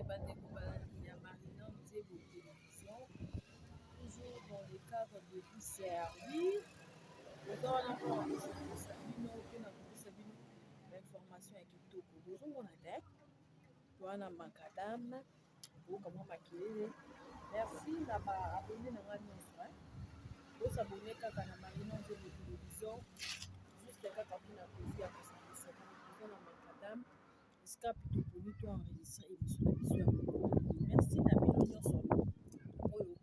bandeko balandi ya Marina Nzebo télévision, toujours dans le cadre de vous servir. Wana mpona kosepelisa bino mpe na kopesa bino bainformation ya kitoko bozomona te wana makadame okamwa makelele. Merci na baabone na nga nyonso bosabone kaka na Marina Nzebo télévision juste kaka mpona plaisir ya kosepelisa bino toza na makadame esika pito poni to enregistre émission na biso ya mokolo. Merci na bino nyonso oyo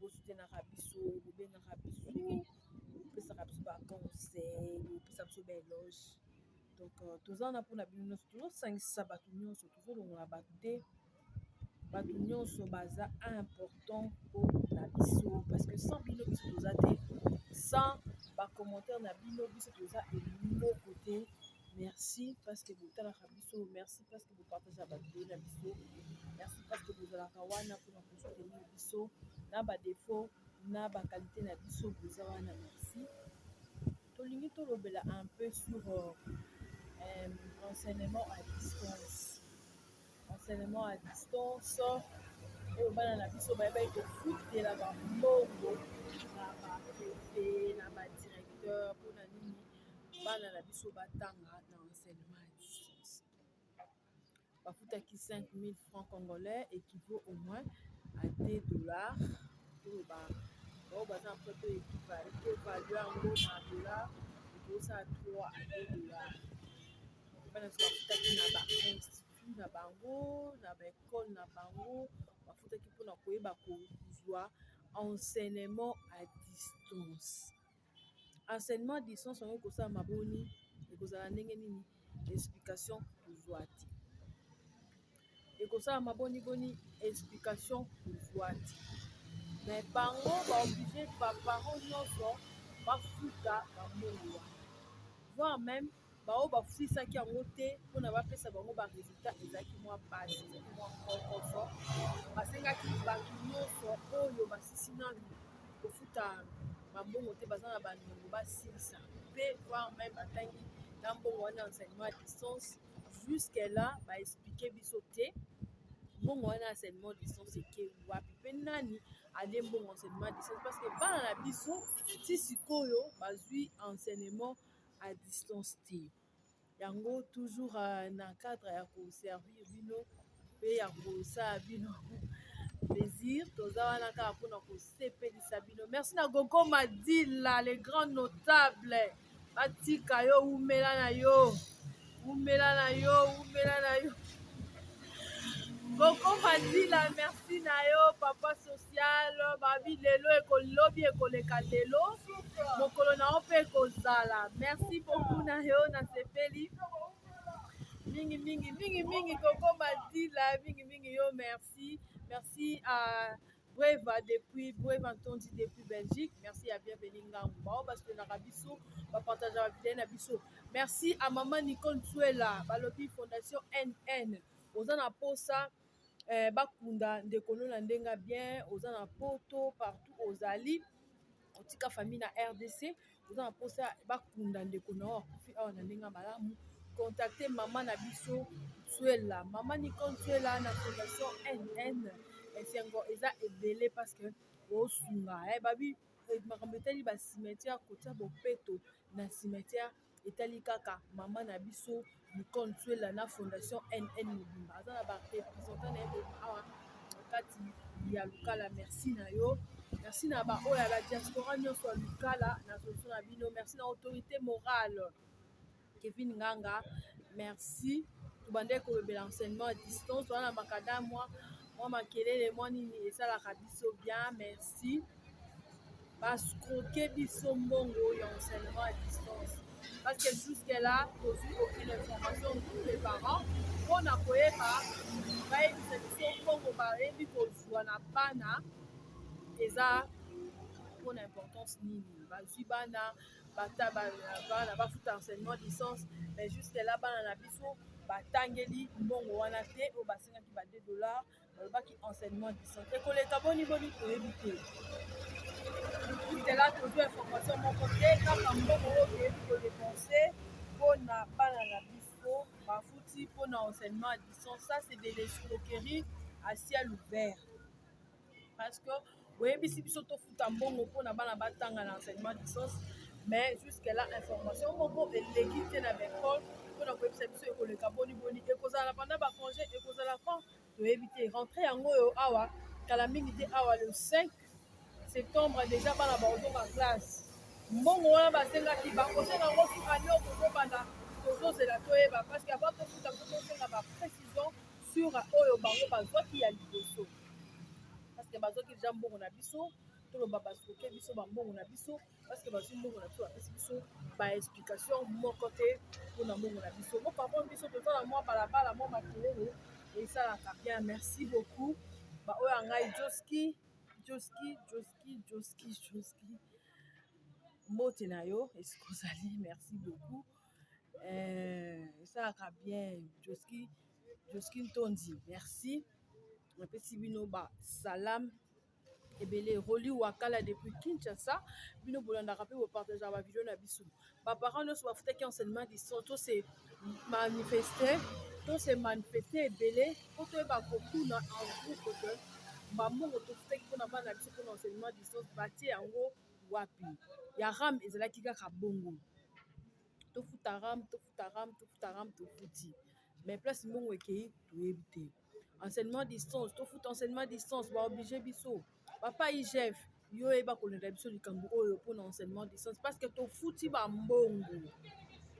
bosutenaka biso bobengaka biso bopesaka biso baconseil bopesa biso baéloge. Donc toza wana mpona bino nyonso tozosangisa bato nyonso tozolongola bato te bato nyonso baza important mpona biso parce que sans bino biso toza te, sans bacommentaire na bino biso toza eloko te. Merci parce que botalaka biso, merci parce que bopartagaka bavideo na biso, merci parce que bozalaka wana mpona kosoutenir biso na badefo na bakalite na biso boza wana. Merci. Tolingi tolobela un peu sur enseignement à distance. Enseignement à distance oyo bana na biso bayebaki kofutela bambongo na baprefe na badirecteur mpona nini bana na biso batanga na enseignement à distance. Bafutaki 5 000 francs congolais équivaut au moins à 2 dollars. Oyo baza en fait équivalue yango na dollar ekosa 3 à 2 dollars. Bana biso bafutaki na bainstitut na bango na baekole na bango bafutaki mpona koyeba kozwa enseignement à distance. Enseignement à distance yango ekosala maboni ekozala ndenge nini explication kozwa te ekosala maboni boni explication kozwa te mais bango baoblige baparent nyonso bafuta bambongo wana voire même bao bafutisaki yango te mpona bapesa bango baresultat ezalaki mwa pasi ezalaki mwa kokoso basengaki bato nyonso oyo basisi nanu kofuta bambongo te baza na bandongo basilisa mpe voire même batangi na mbongo wana enseignement à distance jusque là baexplike biso te mbongo wana enseignement à distance eke wapi mpe nani ale mbongo enseignement à distance parce que bana na biso ti sikoyo bazwi enseignement à distance te yango toujours na cadre ya koservir bino mpe ya kosala bino plaisir toza wana kaka mpona kosepelisa bino. Merci na Gogo Madila le grand notable batika yo umela na yo umela na yo umela na yo Gogo Madila, merci na yo papa social babi lelo ekolobi ekoleka lelo mokolo na yo mpe ekozala. Merci beaucoup na yo nasepeli mingi mingi mingi mingi Gogo Madila mingi mingi yo merci. Merci à Brave Antondi depuis Belgique. Merci à Bienvenue Ngambo parce que na biso ba partager la vidéo na biso. Merci à maman Nicole Tsuela balobi fondation NN oza na posa bakunda ndekono na ndenga bien oza na poto partout ozali otika famille na RDC oza na posa bakunda ndekono akufi awa na ndenga malamu contacter maman na biso Tsuela maman Nicole Tsuela na fondation NN esengo eza ebele parce que osunga babi makambo etali bacimetière kotia bopeto na cimetière etali kaka mama na biso Nicole Tsuela na fondation NN Mobimba aza na barepresentant na ye awa kati ya Lukala. Merci na yo merci na baoyo ya badiaspora nyonso ya Lukala na solution na bino. Merci na autorité morale Kevin Nganga merci tobandeki kolobela enseignement à distance wana makada mwa makelele mwa nini esalaka biso bien. Merci bascroquer biso mbongo ya enseignement à distance parce que jusque là tozwi aucune information tous les parents mpona koyeba bayebisa biso mbongo bayebi kozwa na bana eza mpona importance nini bazwi bana bana bafuta enseignement à distance mais jusque là bana na biso batangeli mbongo wana te oyo basengaki ba 2 dollars balobaki enseignement à distance ekoleka boni toyebi te jusque là tozwi information moko te kaka mbongo oyo toyebi kodepense mpona bana na biso bafuti aussi pour l'enseignement à distance. Ça, c'est de l'escroquerie à ciel ouvert. Parce que, oui, si biso to futa mbongo pour na bana batanga l'enseignement à distance, mais jusque-là, information, moko eleki na l'école, pour na koyebisa biso ekoleka boni boni, ekozala pendant ba congé, ekozala quand toyebi te. Rentrée yango yo awa, kala mingi te awa le 5 septembre déjà bana baozonga classe. Mbongo wana basengaki bakosenga ngo sukani oyo kozobanda tozozela toyeba parce que avant tofuta tozosenga baprécision sur oyo bango bazwaki ya liboso parce que bazwaki déjà mbongo na biso toloba basoke biso bambongo na biso parce que bazwi mbongo na biso bapesi biso baexplication moko te mpona mbongo na biso mo papa biso tozala mwa balabala mwa makelele esalaka bien. Merci beaucoup baoyo ya ngai joski mbote na yo esikozali merci beaucoup esalaka bien joski ntondi merci napesi bino basalam ebele roli wakala depuis Kinshasa bino bolandaka mpe bopartageaka bavideo na biso baparent nyonso bafutaki enseignement distance to se manifeste ebele po toyeba kokuna en groupe te bambongo tofutaki mpona bana na biso mpona enseignement distance batie yango wapi ya ram ezalaki kaka bongo tofuta ram tofuti mais place mbongo ekei toyebi te enseignement distance tofuta enseignement distance baoblige biso papa igef yo oyeba kolanda biso likambo oyo mpona enseignement distance parce que tofuti bambongo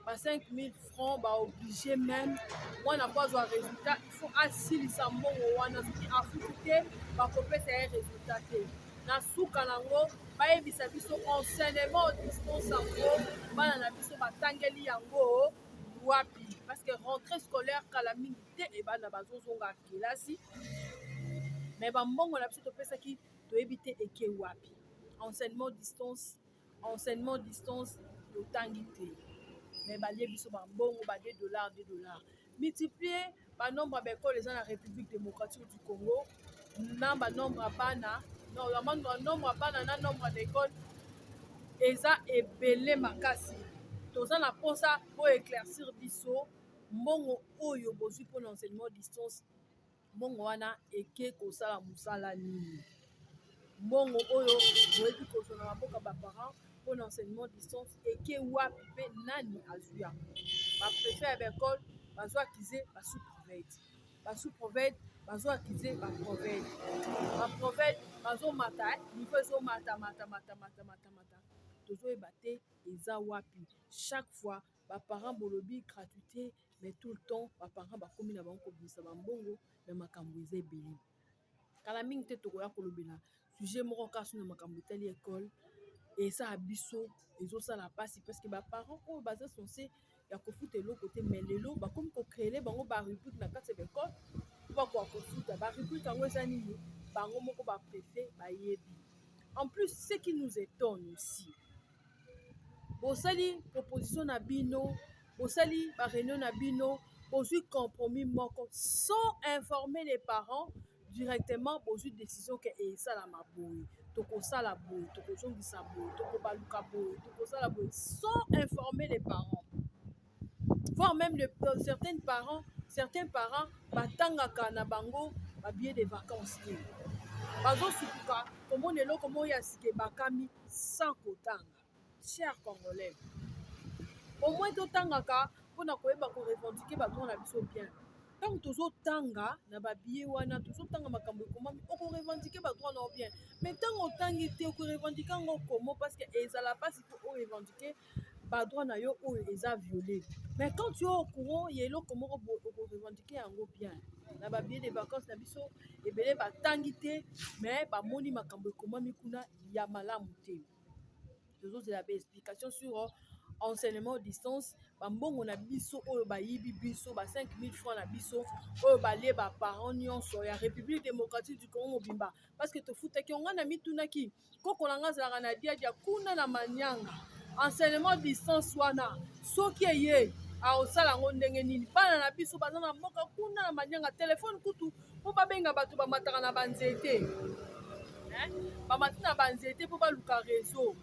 ba 5000 francs baoblige même mwana po azwa résultat il faut asilisa mbongo wana soki afuti te bakopesa ye résultat te na suka nango bayebisa biso enseignement distance yango bana na biso batangeli yango wapi parce que rentrée scolaire kala mingi te ebana bazozonga kelasi mais bambongo na biso topesaki toyebi te eke wapi enseignement distance totangi te mais balie biso bambongo ba $2 multiplier banombre ya baekole eza na république démocratique du congo na banombre ya bana nombre ya bana na nombre d'école eza ebele makasi toza na mposa po éclaircir biso mbongo oyo bozwi mpona enseignement distance mbongo wana eke kosala mosala nini mbongo oyo boyebi kozwa na maboka baparent mpona enseignement distance eke wapi mpe nani azwi yango bapréfet ya baekole bazwa akize basous-prophète bazwa akize baprophète bazomata niveau ezomata tozoyeba te eza wapi chaque fois baparent bolobi gratuité mais tout le temps baparent bakomi na bango kobimisa bambongo na makambo eza ebele kala mingi te tokoya kolobela sujet moko kasi na makambo etali ekole esala biso ezosala mpasi parce que baparent oyo baza censé ya kofuta eloko te mais lelo bakomi kocréele bango barubrique na kati ya baekole po bakoka kofuta barubrique yango eza nini bango moko bapréfet bayebi en plus ce qui nous étonne aussi bosali proposition na bino bosali baréunion na bino bozwi compromis moko sans informer les parents directement bozwi décision ke esalama boye tokosala boye tokozongisa boye tokobaluka boye tokosala boye sans informer les parents voire même certains parents batangaka na bango babillet de vacances te bazosukuka komona eloko moko ya sika bakami sans kotanga cher congolais au moins totangaka mpona koyeba korevendike badroit na biso bien ntango tozotanga na babillet wana tozotanga makambo ekomami okorevendike badroit nao bien mais ntango otangi te okorevendike yango komo parce que ezala mpasi mpo orevendike badroit na yo oyo eza violé mais quand tu es au courant ya eloko moko okorevendike yango bien na babillet de vacances na biso ebele batangi te mais bamoni makambo ekomami kuna ya malamu te tozozela baexplication sur enseignement distance bambongo na biso oyo bayibi biso ba 5000 francs na biso oyo balie baparent nyonso ya république démocratique du congo mobimba parce que tofutaki onga na mitunaki koko na nga azalaka na diadia kuna na manyanga enseignement distance wana soki eye aosala yango ndenge nini bana na biso baza na mboka kuna na manyanga telefone kutu mpo babenga bato bamataka na banzete bamati na banzete mpo baluka réseau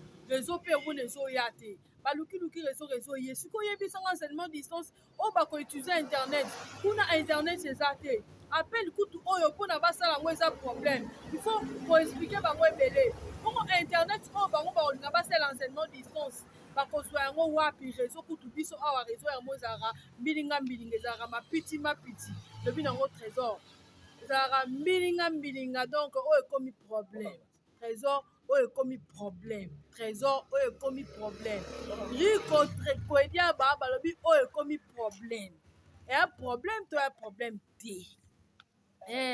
mpe omona ezoya te baluki réseau ye sikoyo oyebisanga enseignement distance oyo bakoutilize internet kuna internet eza te appel kutu oyo mpona basala yango eza problème il faut koexplike bango ebele bongo internet oyo bango bakolinga basala enseignement distance bakozwa yango wapi réseau kutu biso awa réseau yango ezalaka mbilinga ezalaka mapiti lobi nango trésor ezalaka mbilinga donc oyo ekomi problème trésor oyo ekomi problème trésor oyo ekomi problème rikoedia balobi oyo ekomi problème eya problème to ya problème te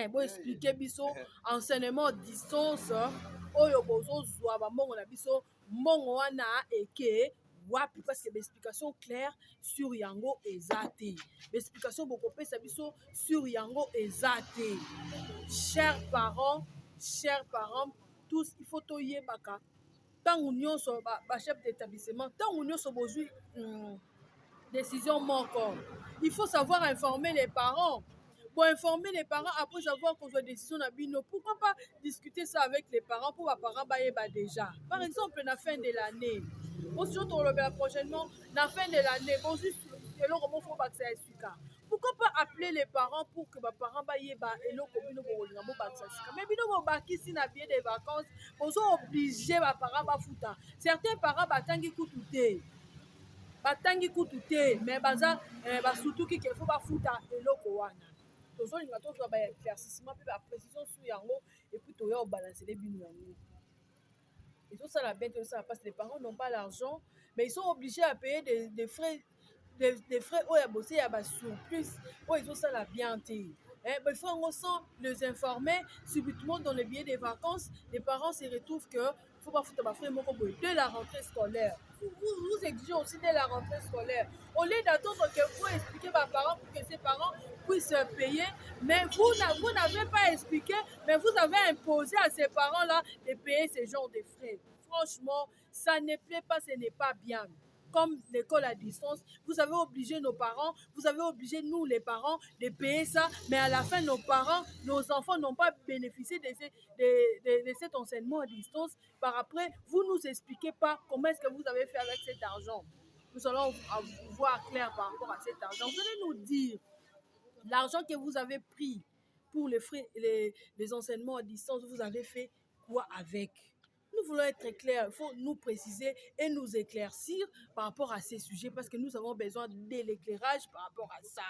boexplike biso enseignement distance oyo bozozwa bambongo na biso mbongo wana eke wapi parce que baexplication claire sur yango eza te baexplication bokopesa biso sur yango eza te chers parents tous il faut toyebaka ntango nyonso bachef d'établissement ntango nyonso bozwi décision moko il faut savoir informer les parents pour informer les parents après avoir qu'on soit décision na bino pourquoi pas discuter ça avec les parents pour parents bayeba déjà par exemple na fin de l'année aussi tolobela prochainement na fin de l'année bozwi eloko moko bakisa esika pourquoi pas appeler les parents pour que baparents bayeba eloko bino bokolinga bobakisa sika mais bino bobakisi na billet de vacances bozo oblige baparents bafuta certains parents batangi kutu te mais baza basutuki ke fo bafuta eloko wana tozolinga tozwa baéclaircissement mpe baprécision sur yango epuis toya obalancele bino yango ezosala bien tozosala parce que les parents n'ont pas l'argent mais ils sont obligés à payer des frais oyo ya bose ya basurprise oyo ezosala bien te il faut yango sans les informer subitement dans le billet des vacances les parents se retrouvent que faut bafuta bafrais moko boye dès la rentrée scolaire vous exigez aussi dès la rentrée scolaire au lieu d'attendre que vous expliquez aux parents pour que ces parents puissent payer mais vous n'avez pas expliqué mais vous avez imposé à ces parents là de payer ce genre de frais franchement ça ne plaît pas ce n'est pas bien comme l'école à distance, vous avez obligé nos parents, vous avez obligé nous les parents de payer ça, mais à la fin nos enfants n'ont pas bénéficié de cet enseignement à distance. Par après, vous nous expliquez pas comment est-ce que vous avez fait avec cet argent. Nous allons voir clair par rapport à cet argent. Vous allez nous dire l'argent que vous avez pris pour les frais, les enseignements à distance, vous avez fait quoi avec? Nous voulons être clairs, il faut nous préciser et nous éclaircir par rapport à ces sujets parce que nous avons besoin de l'éclairage par rapport à ça.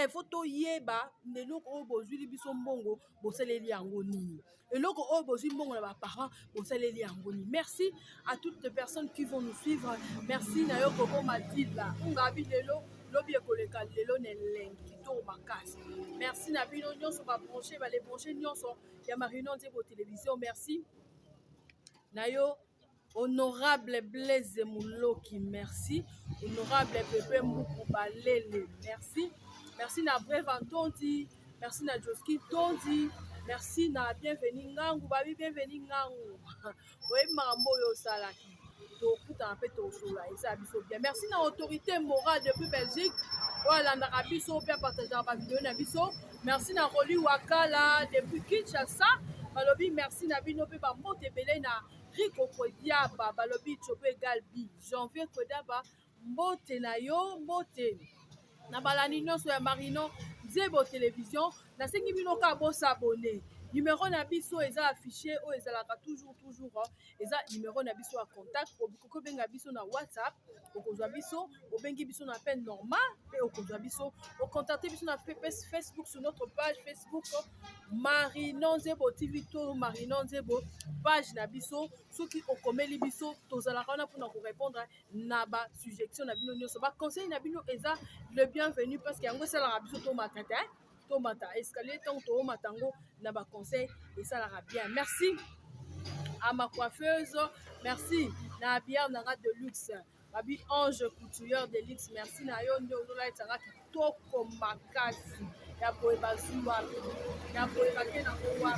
Faut yeba eloko oyo bozwili biso mbongo bosaleli yango nini eloko oyo bozwi mbongo na baparents bosaleli yango nini. Merci à toutes les personnes qui vont nous suivre. Merci na yo koko Matilda ungabi lelo lobi ekoleka lelo nelengi kitoko makasi. Merci na bino nyonso babranché balebranché nyonso ya Marino Nzebo télévision. Merci Nayo, honorable Blaise Mouloki, merci. Honorable Pepe Moukou-Balele, merci. Merci na Brave Antondi, merci na Joski Tondi, merci na Bienvenue Ngangu, babi Bienvenue Ngangu. Oui, Mambo yo salaki. Merci na autorité morale depuis Belgique. Voilà, na Rabiso, bien partagé la vidéo na biso. Merci na Roli Wakala depuis Kinshasa. Balobi, merci na bino pe ba mote belé na Rico Kwediaba, balobi chope galbi. Janvier Kwediaba, mbote na yo, mbote. Na balani nyonso ya Marino Nzebo télévision. Na sengi bino ka bo s'abonner. Numéro na biso eza affiché o ezalaka toujours eza numéro na biso à contact ko benga biso na WhatsApp okozwa biso obengi biso na peine normal pe okozwa biso o contacter biso na Facebook sur notre page Facebook Marino Nzebo TV to Marino Nzebo page na biso soki okomeli biso tozalaka na pour répondre na ba suggestion na bino nyonso ba conseil na bino eza le bienvenu parce que yango sala biso to matata tomata escalier tant to matango na ba conseil et ça la bien. Merci à ma coiffeuse, merci na bière nanga de luxe, babi Ange couturière de luxe, merci na yo ndo la tsanga kitoko makasi ya boye bazua ya boye bakena kwa.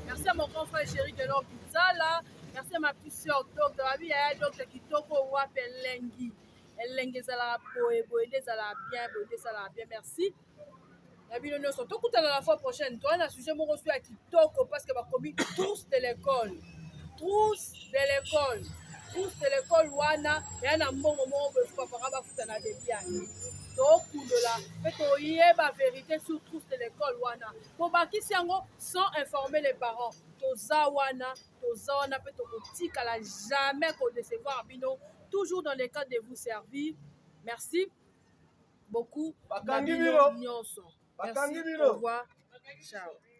Merci à mon grand frère chéri de l'Opizala, merci à ma petite sœur docteur babi ya docteur kitoko wa pelengi elenge sala boye sala bien, merci. Tout la fois prochaine, toi, on a sujet mon reçu à Kitoko parce que va commis tous de l'école. trousse de l'école wana ya na mbongo moko boye papa bafuta na debi yani tokundola mpe toyeba vérité sur trousse de l'école wana tobakisi yango sans informer les parents toza wana mpe tokotikala jamais kodecevoir bino toujours dans le cadre de vous servir. Merci beaucoup na bino nyonso. Merci, au revoir, ciao.